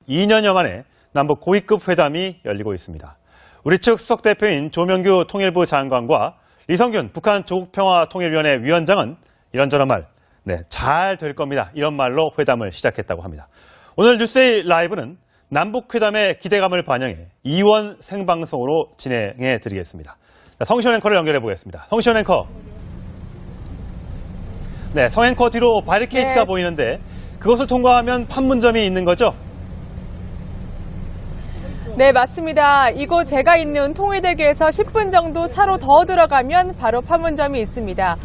2년여 만에 남북 고위급 회담이 열리고 있습니다. 우리 측 수석 대표인 조명규 통일부 장관과 리성균 북한 조국평화통일위원회 위원장은 이런저런 말, 잘 될 겁니다. 이런 말로 회담을 시작했다고 합니다. 오늘 뉴스데이 라이브는 남북회담의 기대감을 반영해 2원 생방송으로 진행해 드리겠습니다. 성시원 앵커를 연결해 보겠습니다. 성시원 앵커. 네, 성 앵커 뒤로 바리케이트가 보이는데 그것을 통과하면 판문점이 있는 거죠? 네, 맞습니다. 이곳 제가 있는 통일대교에서 10분 정도 차로 더 들어가면 바로 판문점이 있습니다.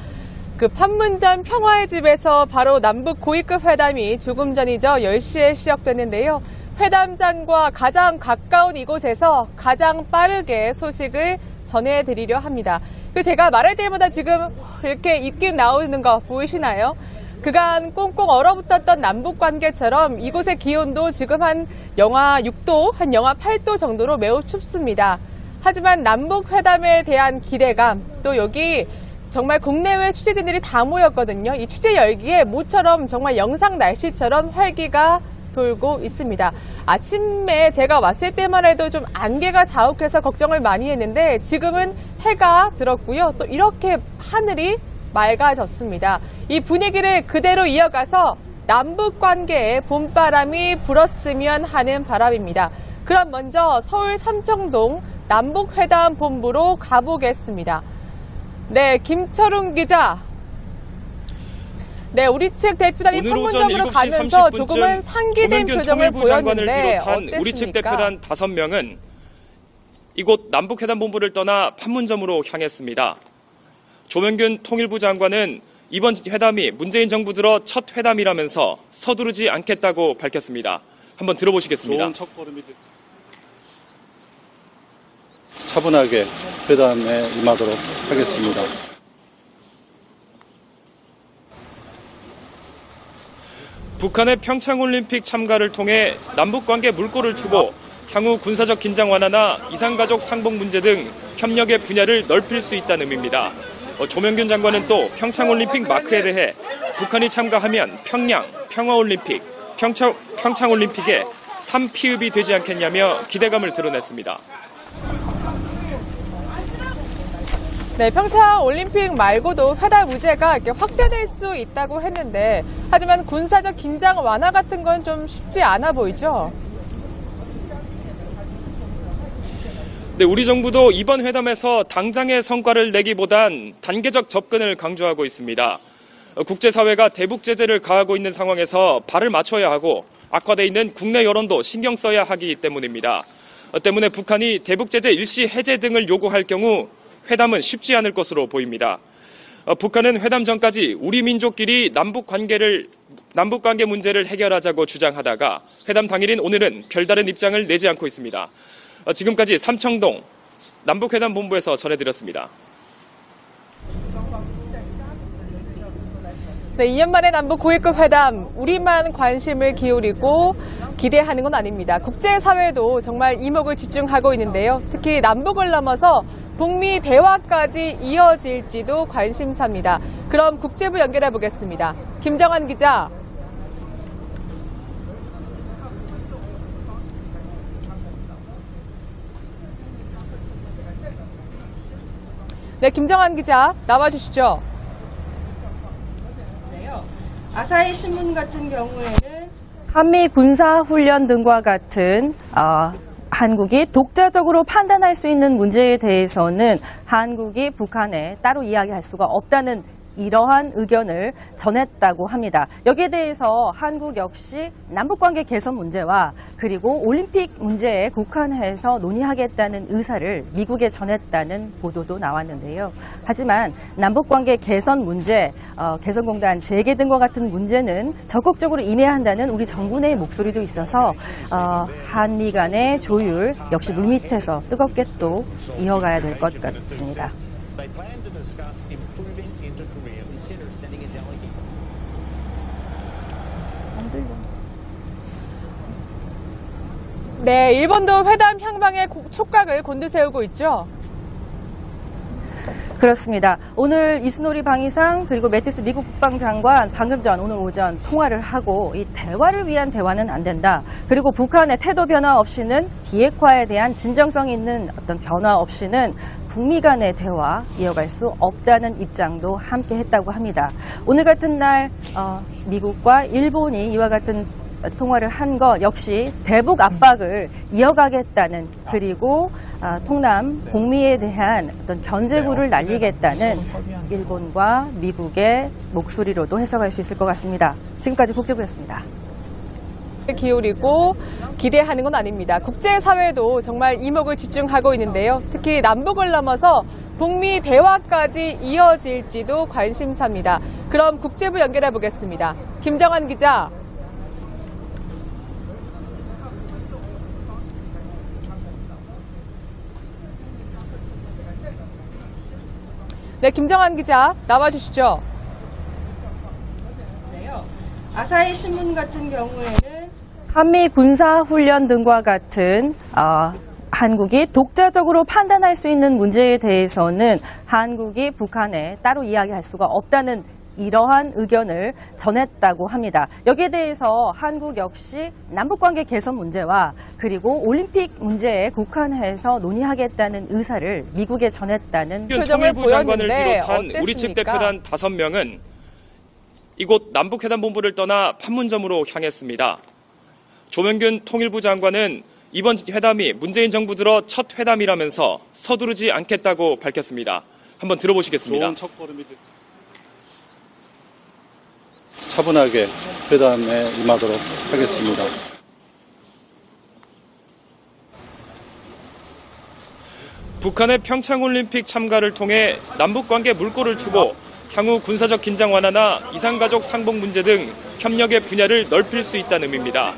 그 판문점 평화의 집에서 바로 남북 고위급 회담이 조금 전이죠. 10시에 시작됐는데요. 회담장과 가장 가까운 이곳에서 가장 빠르게 소식을 전해드리려 합니다. 제가 말할 때마다 지금 이렇게 입김 나오는 거 보이시나요? 그간 꽁꽁 얼어붙었던 남북 관계처럼 이곳의 기온도 지금 한 영하 6도, 한 영하 8도 정도로 매우 춥습니다. 하지만 남북 회담에 대한 기대감, 또 여기 정말 국내외 취재진들이 다 모였거든요. 이 취재 열기에 모처럼 정말 영상 날씨처럼 활기가 돌고 있습니다. 아침에 제가 왔을 때만 해도 좀 안개가 자욱해서 걱정을 많이 했는데 지금은 해가 들었고요. 또 이렇게 하늘이 맑아졌습니다. 이 분위기를 그대로 이어가서 남북 관계에 봄바람이 불었으면 하는 바람입니다. 그럼 먼저 서울 삼청동 남북회담 본부로 가보겠습니다. 네, 김철웅 기자. 네, 우리 측 대표단이 판문점으로 가면서 조금은 상기된 표정을 보였는데 어땠습니까? 우리 측 대표단 5명은 이곳 남북회담 본부를 떠나 판문점으로 향했습니다. 조명균 통일부 장관은 이번 회담이 문재인 정부 들어 첫 회담이라면서 서두르지 않겠다고 밝혔습니다. 한번 들어보시겠습니다. 좋은 첫걸음이 차분하게 회담에 임하도록 하겠습니다. 북한의 평창올림픽 참가를 통해 남북관계 물꼬를 트고 향후 군사적 긴장 완화나 이산가족 상봉 문제 등 협력의 분야를 넓힐 수 있다는 의미입니다. 조명균 장관은 또 평창올림픽 마크에 대해 북한이 참가하면 평양, 평화올림픽, 평창올림픽에 3피읍이 되지 않겠냐며 기대감을 드러냈습니다. 네, 평창올림픽 말고도 회담 의제가 이렇게 확대될 수 있다고 했는데 하지만 군사적 긴장 완화 같은 건 좀 쉽지 않아 보이죠? 네, 우리 정부도 이번 회담에서 당장의 성과를 내기보단 단계적 접근을 강조하고 있습니다. 국제사회가 대북 제재를 가하고 있는 상황에서 발을 맞춰야 하고 악화돼 있는 국내 여론도 신경 써야 하기 때문입니다. 때문에 북한이 대북 제재 일시 해제 등을 요구할 경우 회담은 쉽지 않을 것으로 보입니다. 북한은 회담 전까지 우리 민족끼리 남북관계 문제를 해결하자고 주장하다가 회담 당일인 오늘은 별다른 입장을 내지 않고 있습니다. 지금까지 삼청동 남북회담 본부에서 전해드렸습니다. 네, 2년 만에 남북 고위급 회담, 우리만 관심을 기울이고 기대하는 건 아닙니다. 국제사회도 정말 이목을 집중하고 있는데요. 특히 남북을 넘어서 북미 대화까지 이어질지도 관심사입니다. 그럼 국제부 연결해 보겠습니다. 김정환 기자. 네, 김정환 기자 나와주시죠. 아사히 신문 같은 경우에는 한미 군사훈련 등과 같은 한국이 독자적으로 판단할 수 있는 문제에 대해서는 한국이 북한에 따로 이야기할 수가 없다는 이러한 의견을 전했다고 합니다. 여기에 대해서 한국 역시 남북관계 개선 문제와 그리고 올림픽 문제에 국한해서 논의하겠다는 의사를 미국에 전했다는 보도도 나왔는데요. 하지만 남북관계 개선 문제, 개성공단 재개 등과 같은 문제는 적극적으로 임해야 한다는 우리 정부 내의 목소리도 있어서 한미 간의 조율 역시 물밑에서 뜨겁게 또 이어가야 될 것 같습니다. 네, 일본도 회담 향방의 촉각을 곤두세우고 있죠. 그렇습니다. 오늘 이스노리 방위상 그리고 매티스 미국 국방장관 방금 전 오늘 오전 통화를 하고 이 대화를 위한 대화는 안 된다. 그리고 북한의 태도 변화 없이는 비핵화에 대한 진정성 있는 어떤 변화 없이는 북미 간의 대화 이어갈 수 없다는 입장도 함께 했다고 합니다. 오늘 같은 날 미국과 일본이 이와 같은 통화를 한 것 역시 대북 압박을 이어가겠다는 그리고 통남 북미에 대한 어떤 견제구를 날리겠다는 일본과 미국의 목소리로도 해석할 수 있을 것 같습니다. 지금까지 국제부였습니다. 기울이고 기대하는 건 아닙니다. 국제사회도 정말 이목을 집중하고 있는데요. 특히 남북을 넘어서 북미 대화까지 이어질지도 관심사입니다. 그럼 국제부 연결해 보겠습니다. 김정환 기자. 네, 김정환 기자 나와주시죠. 아사히 신문 같은 경우에는 한미 군사훈련 등과 같은 한국이 독자적으로 판단할 수 있는 문제에 대해서는 한국이 북한에 따로 이야기할 수가 없다는 이러한 의견을 전했다고 합니다. 여기에 대해서 한국 역시 남북관계 개선 문제와 그리고 올림픽 문제에 국한해서 논의하겠다는 의사를 미국에 전했다는 표정을 통일부 장관을 보였는데 비롯한 우리 측 대표단 5명은 이곳 남북회담본부를 떠나 판문점으로 향했습니다. 조명균 통일부 장관은 이번 회담이 문재인 정부 들어 첫 회담이라면서 서두르지 않겠다고 밝혔습니다. 한번 들어보시겠습니다. 좋은 첫걸음이 차분하게 회담에 임하도록 하겠습니다. 북한의 평창올림픽 참가를 통해 남북관계 물꼬를 트고 향후 군사적 긴장 완화나 이산가족 상봉 문제 등 협력의 분야를 넓힐 수 있다는 의미입니다.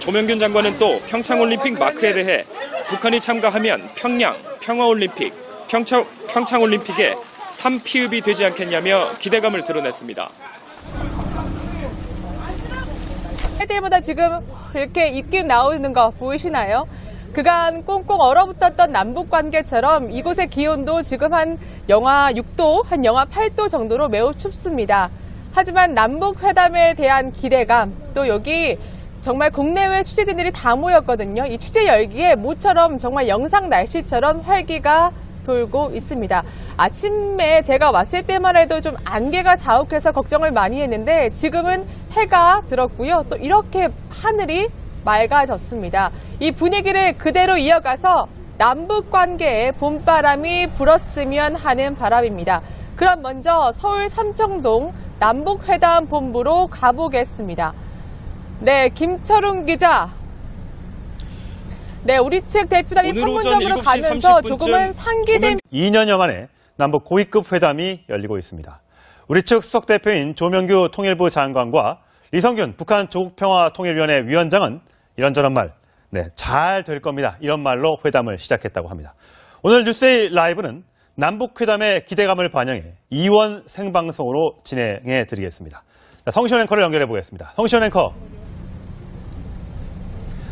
조명균 장관은 또 평창올림픽 마크에 대해 북한이 참가하면 평양, 평화올림픽, 평창올림픽에 3피읍이 되지 않겠냐며 기대감을 드러냈습니다. 할 때마다 지금 이렇게 입김 나오는 거 보이시나요? 그간 꽁꽁 얼어붙었던 남북관계처럼 이곳의 기온도 지금 한 영하 6도, 한 영하 8도 정도로 매우 춥습니다. 하지만 남북회담에 대한 기대감, 또 여기 정말 국내외 취재진들이 다 모였거든요. 이 취재 열기에 모처럼 정말 영상 날씨처럼 활기가 돌고 있습니다. 아침에 제가 왔을 때만 해도 좀 안개가 자욱해서 걱정을 많이 했는데 지금은 해가 들었고요. 또 이렇게 하늘이 맑아졌습니다. 이 분위기를 그대로 이어가서 남북 관계에 봄바람이 불었으면 하는 바람입니다. 그럼 먼저 서울 삼청동 남북회담 본부로 가보겠습니다. 네, 김철웅 기자. 네, 우리 측 대표단이 판문점으로 가면서 조금은 상기된 2년여 만에 남북 고위급 회담이 열리고 있습니다. 우리 측 수석 대표인 조명규 통일부 장관과 리성균 북한 조국평화통일위원회 위원장은 이런저런 말, 잘 될 겁니다. 이런 말로 회담을 시작했다고 합니다. 오늘 뉴스데이 라이브는 남북회담의 기대감을 반영해 2원 생방송으로 진행해 드리겠습니다. 성시현 앵커를 연결해 보겠습니다. 성시현 앵커.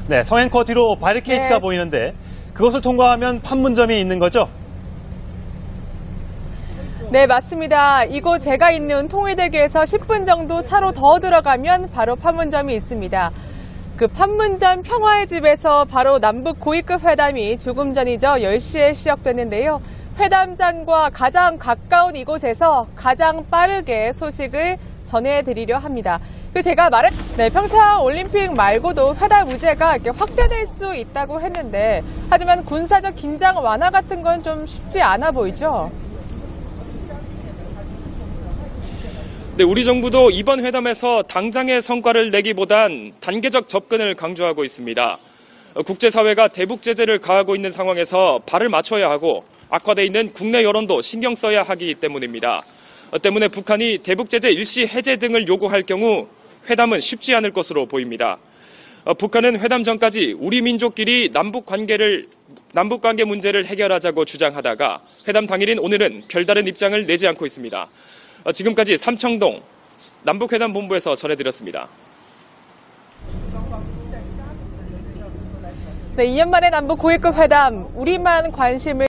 네, 성 앵커 뒤로 바리케이트가 보이는데 그것을 통과하면 판문점이 있는 거죠? 네, 맞습니다. 이곳 제가 있는 통일대교에서 10분 정도 차로 더 들어가면 바로 판문점이 있습니다. 그 판문점 평화의 집에서 바로 남북 고위급 회담이 조금 전이죠. 10시에 시작됐는데요. 회담장과 가장 가까운 이곳에서 가장 빠르게 소식을 전해드리려 합니다. 제가 평창 올림픽 말고도 회담 의제가 이렇게 확대될 수 있다고 했는데, 하지만 군사적 긴장 완화 같은 건 좀 쉽지 않아 보이죠? 네, 우리 정부도 이번 회담에서 당장의 성과를 내기보단 단계적 접근을 강조하고 있습니다. 국제사회가 대북 제재를 가하고 있는 상황에서 발을 맞춰야 하고 악화돼 있는 국내 여론도 신경 써야 하기 때문입니다. 때문에 북한이 대북 제재 일시 해제 등을 요구할 경우 회담은 쉽지 않을 것으로 보입니다. 북한은 회담 전까지 우리 민족끼리 남북관계 문제를 해결하자고 주장하다가 회담 당일인 오늘은 별다른 입장을 내지 않고 있습니다. 지금까지 삼청동 남북회담 본부에서 전해드렸습니다. 네, 2년 만에 남북 고위급 회담, 우리만 관심을